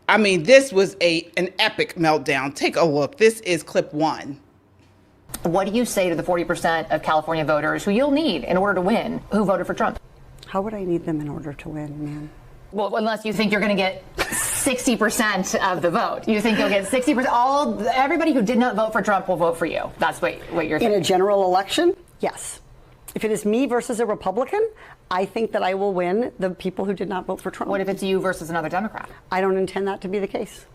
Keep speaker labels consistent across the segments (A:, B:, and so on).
A: I mean, this was an epic meltdown. Take a look. This is clip 1.
B: What do you say to the 40% of California voters who you'll need in order to win who voted for Trump?
C: How would I need them in order to win, man?
B: Well, unless you think you're going to get 60% of the vote. You think you'll get 60%. Everybody who did not vote for Trump will vote for you. That's what you're thinking.
C: In a general election? Yes. If it is me versus a Republican, I think that I will win the people who did not vote for Trump.
B: What if it's you versus another Democrat?
C: I don't intend that to be the case.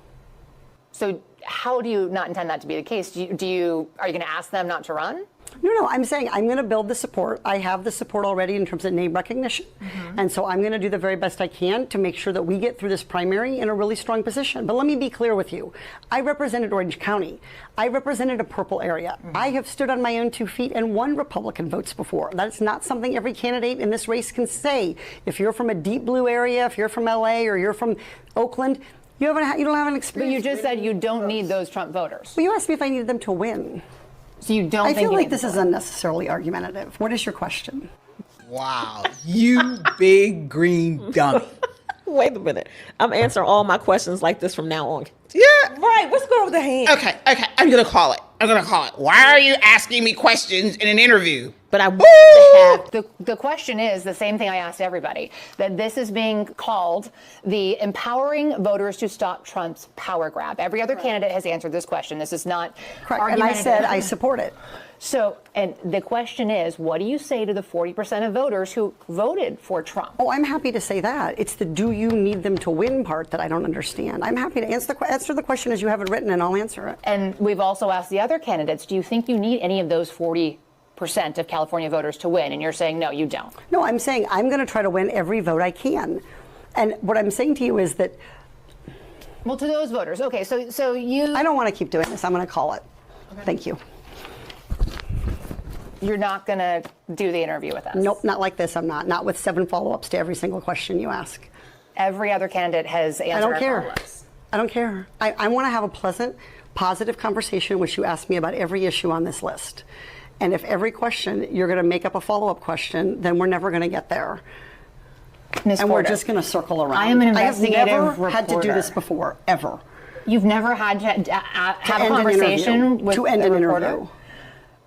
B: So how do you not intend that to be the case? Are you going to ask them not to run?
C: No, I'm saying I'm going to build the support. I have the support already in terms of name recognition. Mm-hmm. And so I'm going to do the very best I can to make sure that we get through this primary in a really strong position. But let me be clear with you. I represented Orange County. I represented a purple area. Mm-hmm. I have stood on my own 2 feet and won Republican votes before. That's not something every candidate in this race can say. If you're from a deep blue area, if you're from LA or you're from Oakland, you don't have an experience.
B: But you just said you don't need those Trump voters.
C: Well, you asked me if I needed them to win.
B: So you don't think
C: I feel like this is unnecessarily argumentative. What is your question?
A: Wow, you big green dummy.
D: Wait a minute. I'm answering all my questions like this from now on.
A: Yeah.
E: Right. What's going on with the hand?
A: Okay. I'm going to call it. Why are you asking me questions in an interview?
D: But I want to have...
B: The question is the same thing I asked everybody, that this is being called the empowering voters to stop Trump's power grab. Every other candidate has answered this question. This is not
C: correct. And I said I support it.
B: So, and the question is, what do you say to the 40% of voters who voted for Trump?
C: Oh, I'm happy to say that. It's the do you need them to win part that I don't understand. I'm happy to answer the question as you have it written, and I'll answer it.
B: And we've also asked the other candidates, do you think you need any of those 40% of California voters to win? And you're saying, no, you don't.
C: No, I'm saying I'm going to try to win every vote I can. And what I'm saying to you is that...
B: Well, to those voters. Okay, so you...
C: I don't want to keep doing this. I'm going to call it. Okay. Thank you.
B: You're not going to do the interview with us?
C: Nope, not like this. I'm not. Not with 7 follow-ups to every single question you ask.
B: Every other candidate has answered our follow-ups.
C: I don't care. I want to have a pleasant, positive conversation in which you ask me about every issue on this list. And if every question you're going to make up a follow-up question, then we're never going to get there.
B: Ms.
C: And
B: Porter,
C: we're just going to circle around.
B: I am an investigative
C: I have never
B: reporter.
C: had to do this before, ever.
B: You've never had to have a conversation with
C: to end an
B: reporter?
C: interview.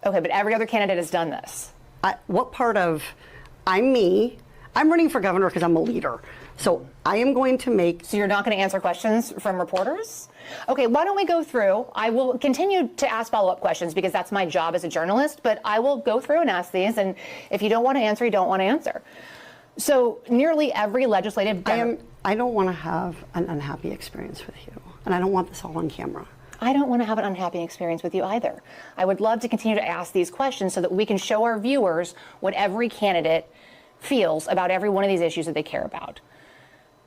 B: Okay, but every other candidate has done this.
C: What part of I'm me? I'm running for governor because I'm a leader. So I am going to make...
B: So you're not going to answer questions from reporters? Okay, why don't we go through? I will continue to ask follow-up questions because that's my job as a journalist, but I will go through and ask these, and if you don't want to answer, you don't want to answer. So nearly every legislative...
C: I don't want to have an unhappy experience with you, and I don't want this all on camera.
B: I don't want to have an unhappy experience with you either. I would love to continue to ask these questions so that we can show our viewers what every candidate feels about every one of these issues that they care about.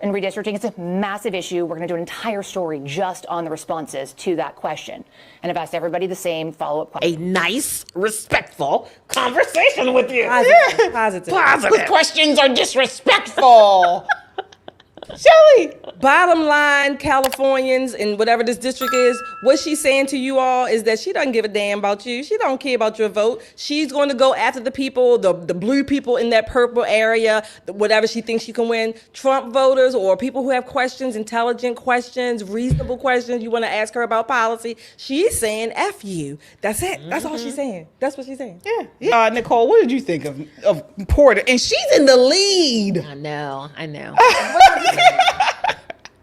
B: And redistricting is a massive issue. We're going to do an entire story just on the responses to that question. And I've asked everybody the same follow-up question.
D: A nice, respectful conversation with you.
E: Positive.
A: Positive questions are disrespectful.
E: Shelly, bottom line, Californians in whatever this district is, what she's saying to you all is that she doesn't give a damn about you. She don't care about your vote. She's going to go after the people, the blue people in that purple area, whatever she thinks she can win. Trump voters or people who have questions, intelligent questions, reasonable questions, you want to ask her about policy. She's saying F you. That's it. That's all she's saying. That's what she's saying.
A: Yeah. Nicole, what did you think of Porter? And she's in the lead.
D: I know.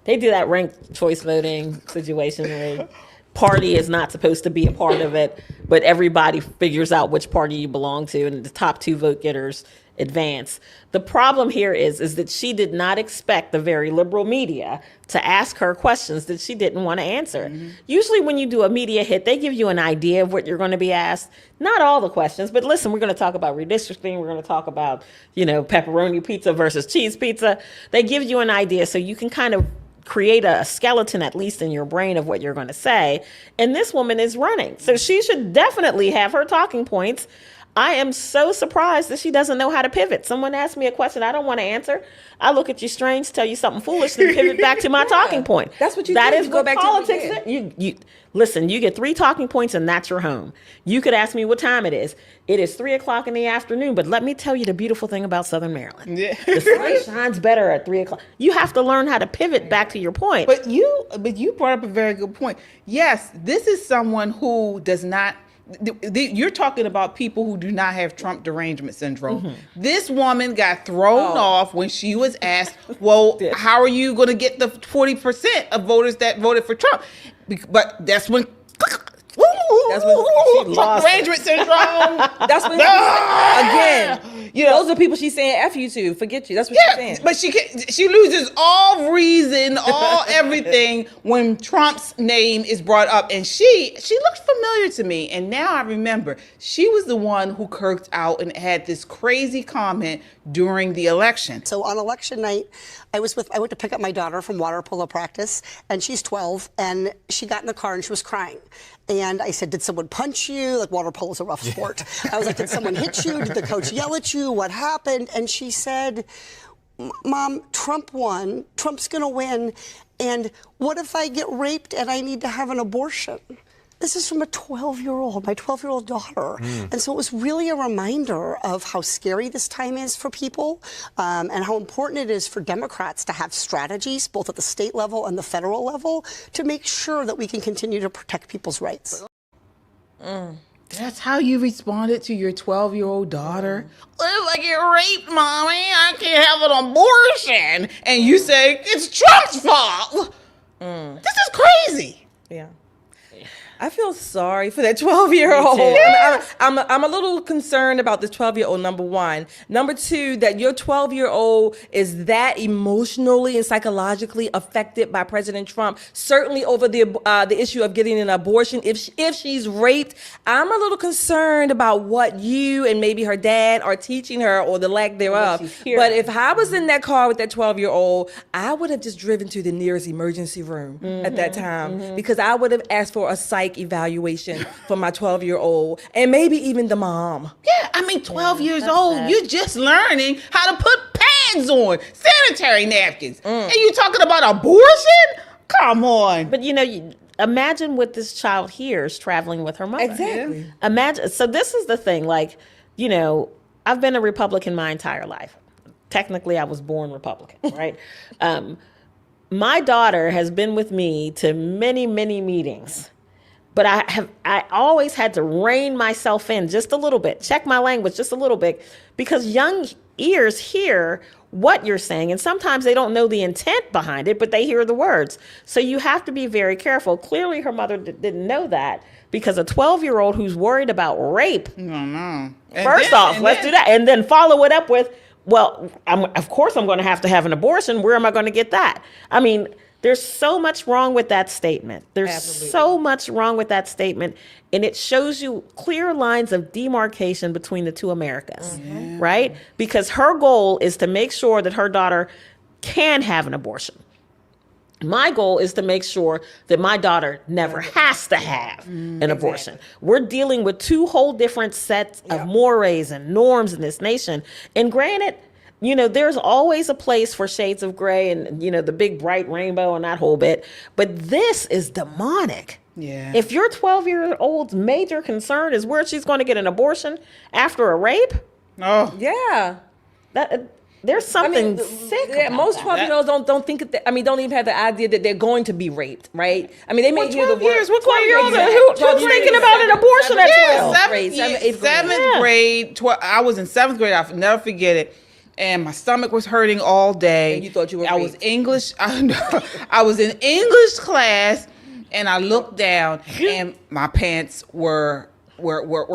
D: They do that ranked choice voting situation where party is not supposed to be a part of it, but everybody figures out which party you belong to, and the top 2 vote getters advance. The problem here is that she did not expect the very liberal media to ask her questions that she didn't want to answer. Mm-hmm. Usually when you do a media hit, they give you an idea of what you're going to be asked. Not all the questions, but listen, we're going to talk about redistricting. We're going to talk about, pepperoni pizza versus cheese pizza. They give you an idea so you can kind of create a skeleton, at least in your brain, of what you're going to say. And this woman is running. So she should definitely have her talking points. I am so surprised that she doesn't know how to pivot. Someone asked me a question I don't want to answer. I look at you strange, tell you something foolish, and pivot back to my talking point.
E: That's what you
D: That
E: do.
D: is
E: You go
D: what
E: back to
D: politics
E: it.
D: is. You listen, you get 3 talking points and that's your home. You could ask me what time it is. It is 3:00 in the afternoon, but let me tell you the beautiful thing about Southern Maryland.
A: Yeah.
D: The sun shines better at 3:00. You have to learn how to pivot back to your point.
A: But you brought up a very good point. Yes, this is someone who does not. You're talking about people who do not have Trump derangement syndrome. This woman got thrown off when she was asked, well, how are you going to get the 40% of voters that voted for Trump? But that's when
E: That's when she
A: Trump derangement syndrome.
E: That's when again, those are people she's saying F you to, forget you. That's what she's saying.
A: But she loses all reason, all everything when Trump's name is brought up. And she looked familiar to me. And now I remember she was the one who kirked out and had this crazy comment during the election.
C: So on election night, I went to pick up my daughter from water polo practice, and she's 12, and she got in the car and she was crying. And I said, did someone punch you? Like, water polo is a rough sport. I was like, did someone hit you? Did the coach yell at you? What happened? And she said, Mom, Trump won. Trump's going to win. And what if I get raped and I need to have an abortion? This is from a 12-year-old, my 12-year-old daughter. And so it was really a reminder of how scary this time is for people, and how important it is for Democrats to have strategies, both at the state level and the federal level, to make sure that we can continue to protect people's rights.
A: That's how you responded to your 12-year-old daughter? What if I get raped, Mommy? I can't have an abortion. And you say, it's Trump's fault. This is crazy.
E: Yeah. I feel sorry for that 12-year-old. I'm a little concerned about this 12-year-old, number one. Number two, that your 12-year-old is that emotionally and psychologically affected by President Trump, certainly over the issue of getting an abortion. If she's raped, I'm a little concerned about what you and maybe her dad are teaching her, or the lack thereof. But if I was in that car with that 12-year-old, I would have just driven to the nearest emergency room at that time, because I would have asked for a psych evaluation for my 12-year-old, and maybe even the mom.
A: Yeah, I mean, 12 years old, you're just learning how to put pads on, sanitary napkins. And you talking about abortion? Come on.
D: But imagine what this child hears traveling with her mother.
E: Exactly.
D: Imagine. So this is the thing. Like, I've been a Republican my entire life. Technically, I was born Republican, right? My daughter has been with me to many, many meetings. But I always had to rein myself in just a little bit, check my language just a little bit, because young ears hear what you're saying, and sometimes they don't know the intent behind it, but they hear the words. So you have to be very careful. Clearly, her mother didn't know that, because a 12-year-old who's worried about rape, first off, let's do that, and then follow it up with, well, of course I'm going to have an abortion. Where am I going to get that? I mean, there's so much wrong with that statement. There's so much wrong with that statement. And it shows you clear lines of demarcation between the two Americas, right? Because her goal is to make sure that her daughter can have an abortion. My goal is to make sure that my daughter never has to have an abortion. We're dealing with two whole different sets of mores and norms in this nation. And granted, there's always a place for shades of gray and, the big bright rainbow and that whole bit. But this is demonic.
A: Yeah.
D: If your 12-year-old's major concern is where she's going to get an abortion after a rape,
E: Yeah.
D: there's something sick about
E: most
D: that.
E: 12-year-olds don't think that. Don't even have the idea that they're going to be raped, right? I mean, they may hear the
A: 12
E: word.
A: years. What 12 years?
D: Who's thinking about an abortion at 12?
A: Seventh grade. I was in 7th grade. I'll never forget it. And my stomach was hurting all day.
E: And you thought you were
A: I was
E: raped.
A: English. I was in English class, and I looked down, and my pants were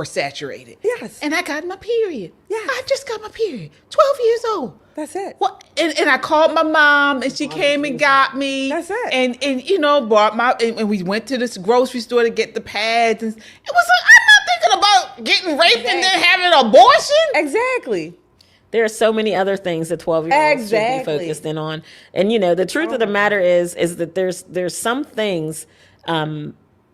A: saturated.
E: Yes.
A: And I got my period.
E: Yeah.
A: I just got my period. 12 years old.
E: That's it.
A: What? And I called my mom, and she came and got me.
E: That's it.
A: And brought and we went to this grocery store to get the pads. And it was I'm not thinking about getting raped and then having an abortion.
E: Exactly.
D: There are so many other things that 12-year-olds should be focused in on. And, the truth of the matter is that there's some things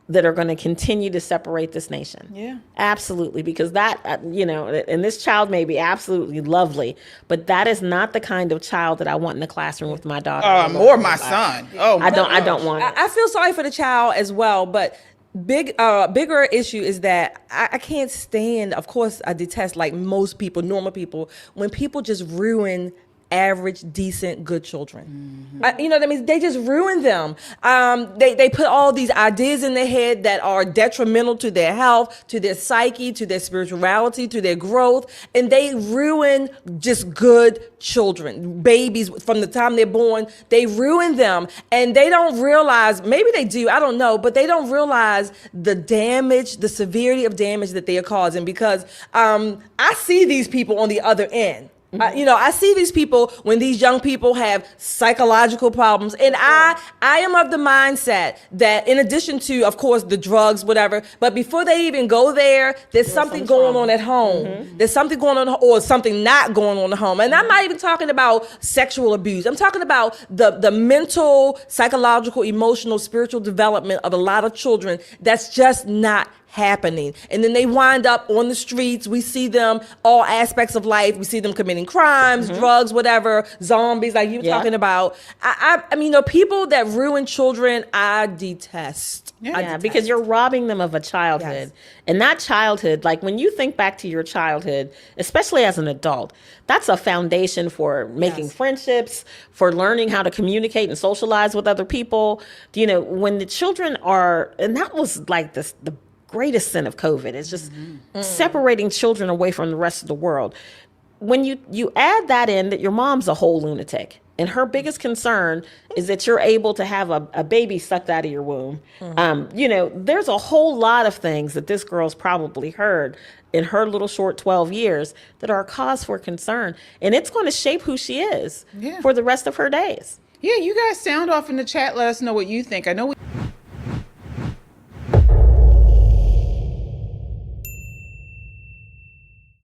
D: that are going to continue to separate this nation.
A: Yeah.
D: Absolutely. Because that, and this child may be absolutely lovely, but that is not the kind of child that I want in the classroom with my daughter.
A: Or my son. Oh,
D: I don't want it.
E: I feel sorry for the child as well, but bigger issue is that I can't stand, of course, I detest, like most people, normal people, when people just ruin average, decent, good children. You know what I mean? They just ruin them. They put all these ideas in their head that are detrimental to their health, to their psyche, to their spirituality, to their growth, and they ruin just good children, babies from the time they're born. They ruin them, and they don't realize, maybe they do, I don't know, but they don't realize the damage, the severity of damage that they are causing, because I see these people on the other end. I see these people when these young people have psychological problems, and I am of the mindset that in addition to, of course, the drugs, whatever, but before they even go there, there's something going on at home. There's something going on, or something not going on at home. And I'm not even talking about sexual abuse. I'm talking about the mental, psychological, emotional, spiritual development of a lot of children that's just not happening. And then they wind up on the streets. We see them all aspects of life. We see them committing crimes, drugs, whatever, zombies, like you were talking about. I mean, people that ruin children, I detest.
D: Yeah, because you're robbing them of a childhood.
E: Yes.
D: And that childhood, like when you think back to your childhood, especially as an adult, that's a foundation for making friendships, for learning how to communicate and socialize with other people. When the children are, and that was like the greatest sin of COVID, is just separating children away from the rest of the world. When you add that in, that your mom's a whole lunatic, and her biggest concern is that you're able to have a baby sucked out of your womb. There's a whole lot of things that this girl's probably heard in her little short 12 years that are a cause for concern. And it's going to shape who she is for the rest of her days.
A: Yeah, you guys sound off in the chat. Let us know what you think. I know